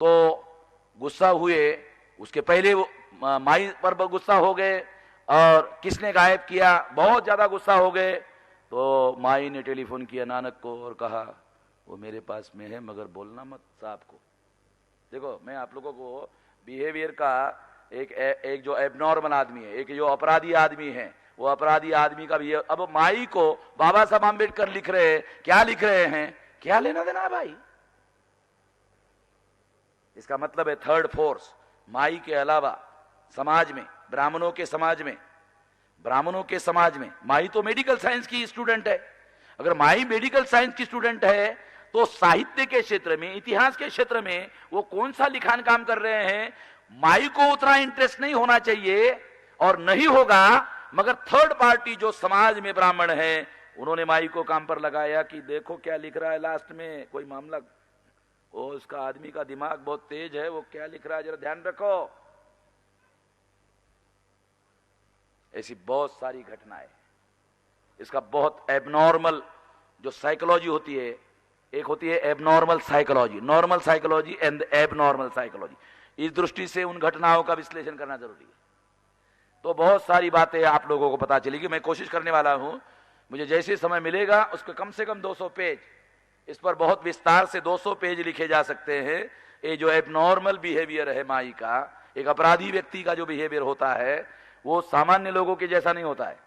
तो गुस्सा हुए, उसके पहले वो माई पर गुस्सा हो गए और किसने गायब किया, बहुत ज्यादा गुस्सा हो गए। तो माई ने टेलीफोन किया नानक को और कहा वो मेरे पास में है मगर बोलना मत साहब को। देखो मैं आप लोगों को बिहेवियर का एक जो एबनॉर्मल आदमी है, एक जो अपराधी आदमी है, वो अपराधी आदमी का भी। अब माई को बाबा साहब आम्बेडकर लिख रहे हैं, क्या लिख रहे हैं, क्या लेना देना है भाई। इसका मतलब है थर्ड फोर्स माई के अलावा समाज में, ब्राह्मणों के समाज में, माई तो मेडिकल साइंस की स्टूडेंट है। अगर माई मेडिकल साइंस की स्टूडेंट है तो साहित्य के क्षेत्र में, इतिहास के क्षेत्र में वो कौन सा लिखान काम कर रहे हैं। माई को उतना इंटरेस्ट नहीं होना चाहिए और नहीं होगा, मगर थर्ड पार्टी जो समाज में ब्राह्मण है उन्होंने माई को काम पर लगाया कि देखो क्या लिख रहा है लास्ट में, कोई मामला, वो उसका आदमी का दिमाग बहुत तेज है, वो क्या लिख रहा है जरा ध्यान रखो। ऐसी बहुत सारी घटनाएं, इसका बहुत एबनॉर्मल जो साइकोलॉजी होती है, एक होती है abnormal psychology, normal psychology and abnormal psychology. इस दृष्टि से उन घटनाओं का विश्लेषण करना जरूरी है। तो बहुत सारी बातें आप लोगों को पता चलेगी। मैं कोशिश करने वाला हूं, मुझे जैसे समय मिलेगा उसके कम से कम 200 पेज, इस पर बहुत विस्तार से 200 पेज लिखे जा सकते हैं। ये जो एबनॉर्मल बिहेवियर है माई का, एक अपराधी व्यक्ति का जो बिहेवियर होता है वो सामान्य लोगों के जैसा नहीं होता है,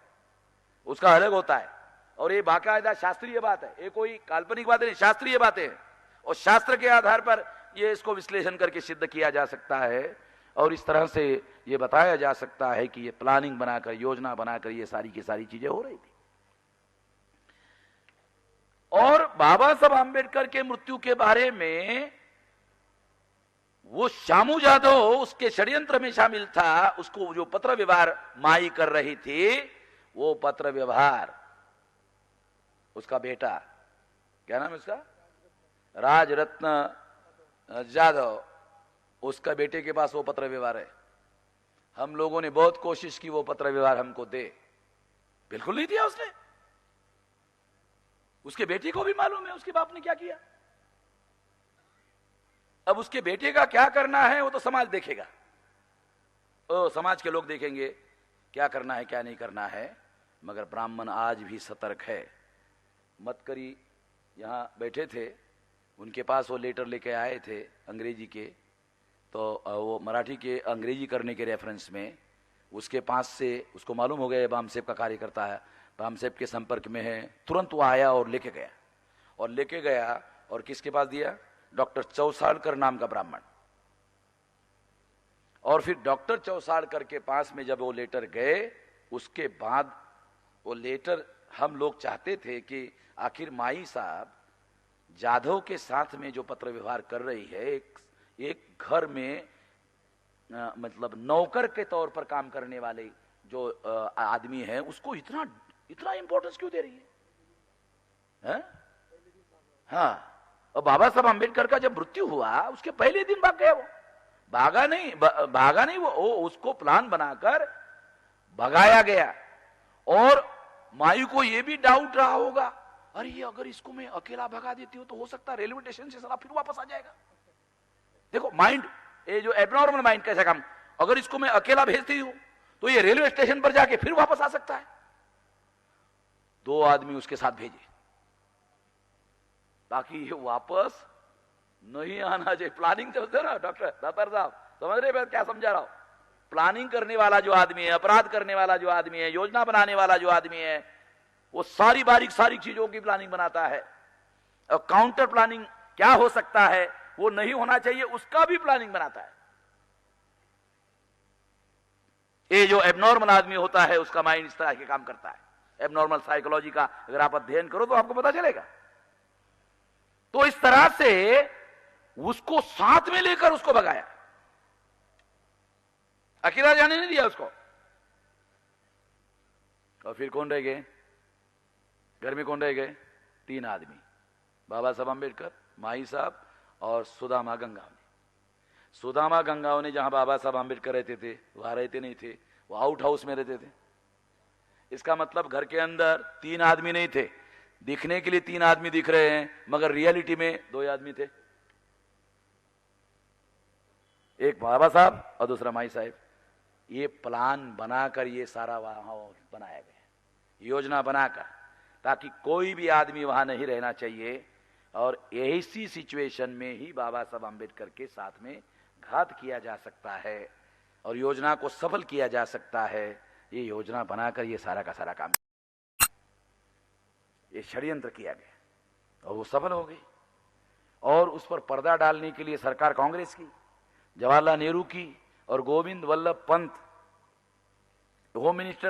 उसका अलग होता है। और ये बाकायदा शास्त्रीय बात है, ये कोई काल्पनिक बात नहीं, शास्त्रीय बातें हैं और शास्त्र के आधार पर ये इसको विश्लेषण करके सिद्ध किया जा सकता है। और इस तरह से ये बताया जा सकता है कि ये प्लानिंग बनाकर, योजना बनाकर ये सारी की सारी चीजें हो रही थी। और बाबा साहब आम्बेडकर के मृत्यु के बारे में वो श्यामू जाधव उसके षड्यंत्र में शामिल था, उसको जो पत्र व्यवहार माई कर रही थी, वो पत्र व्यवहार उसका बेटा, क्या नाम है उसका, राजरत्न जाधव, उसका बेटे के पास वो पत्र व्यवहार है। हम लोगों ने बहुत कोशिश की वो पत्र व्यवहार हमको दे, बिल्कुल नहीं दिया उसने। उसके बेटे को भी मालूम है उसके बाप ने क्या किया। अब उसके बेटे का क्या करना है वो तो समाज देखेगा, ओ समाज के लोग देखेंगे क्या करना है क्या नहीं करना है। मगर ब्राह्मण आज भी सतर्क है। मतकरी यहां बैठे थे, उनके पास वो लेटर लेके आए थे अंग्रेजी के, तो वो मराठी के अंग्रेजी करने के रेफरेंस में उसके पास से उसको मालूम हो गया बामसेब का कार्यकर्ता है, बामसेब के संपर्क में है। तुरंत वो आया और लेके गया और किसके पास दिया, डॉक्टर चौसाड़कर नाम का ब्राह्मण। और फिर डॉक्टर चौसाड़कर के पास में जब वो लेटर गए, उसके बाद वो लेटर, हम लोग चाहते थे कि आखिर माई साहब जाधव के साथ में जो पत्र व्यवहार कर रही है, एक घर में मतलब नौकर के तौर पर काम करने वाले जो आदमी है, उसको इतना इतना इंपॉर्टेंस क्यों दे रही है? हाँ, और बाबा साहब आम्बेडकर का जब मृत्यु हुआ उसके पहले दिन भाग गया वो, भागा नहीं वो उसको प्लान बनाकर भगाया गया। और माई को ये भी डाउट रहा होगा, अरे ये अगर इसको मैं अकेला भगा देती हूं तो हो सकता है रेलवे स्टेशन से साला फिर वापस आ जाएगा। देखो माइंड, ये जो एबनॉर्मल माइंड कैसा काम, अगर इसको मैं अकेला भेजती हूं तो ये रेलवे स्टेशन पर जाके फिर वापस आ सकता है। 2 आदमी उसके साथ भेजे ताकि ये वापस नहीं आना चाहिए। प्लानिंग चलते ना डॉक्टर दातार साहब, समझ रहे मैं क्या समझा रहा हूं। प्लानिंग करने वाला जो आदमी है, अपराध करने वाला जो आदमी है, योजना बनाने वाला जो आदमी है, वो सारी बारीक सारी चीजों की प्लानिंग बनाता है। और काउंटर प्लानिंग क्या हो सकता है, वो नहीं होना चाहिए, उसका भी प्लानिंग बनाता है। ये जो एबनॉर्मल आदमी होता है उसका माइंड इस तरह के काम करता है। एबनॉर्मल साइकोलॉजी का अगर आप अध्ययन करो तो आपको पता चलेगा। तो इस तरह से उसको साथ में लेकर उसको भगाया, अकेला जाने नहीं दिया उसको। और फिर कौन रह गए घर में, कौन रह गए, 3 आदमी, बाबा साहब आम्बेडकर, माई साहब और सुदामा गंगावने। सुदामा गंगावने जहां बाबा साहब आम्बेडकर रहते थे वहां रहते नहीं थे, वो आउट हाउस में रहते थे। इसका मतलब घर के अंदर 3 आदमी नहीं थे, दिखने के लिए 3 आदमी दिख रहे हैं मगर रियलिटी में 2 आदमी थे। एक बाबा साहब और दूसरा माई साहब। ये प्लान बनाकर ये सारा वहां बनाया गया, योजना बनाकर, ताकि कोई भी आदमी वहां नहीं रहना चाहिए। और ऐसी सिचुएशन में ही बाबा साहब आम्बेडकर के साथ में घात किया जा सकता है और योजना को सफल किया जा सकता है। ये योजना बनाकर ये सारा का सारा काम, ये षड्यंत्र किया गया और वो सफल हो गई। और उस पर पर्दा डालने के लिए सरकार कांग्रेस की, जवाहरलाल नेहरू की और गोविंद वल्लभ पंत होम मिनिस्टर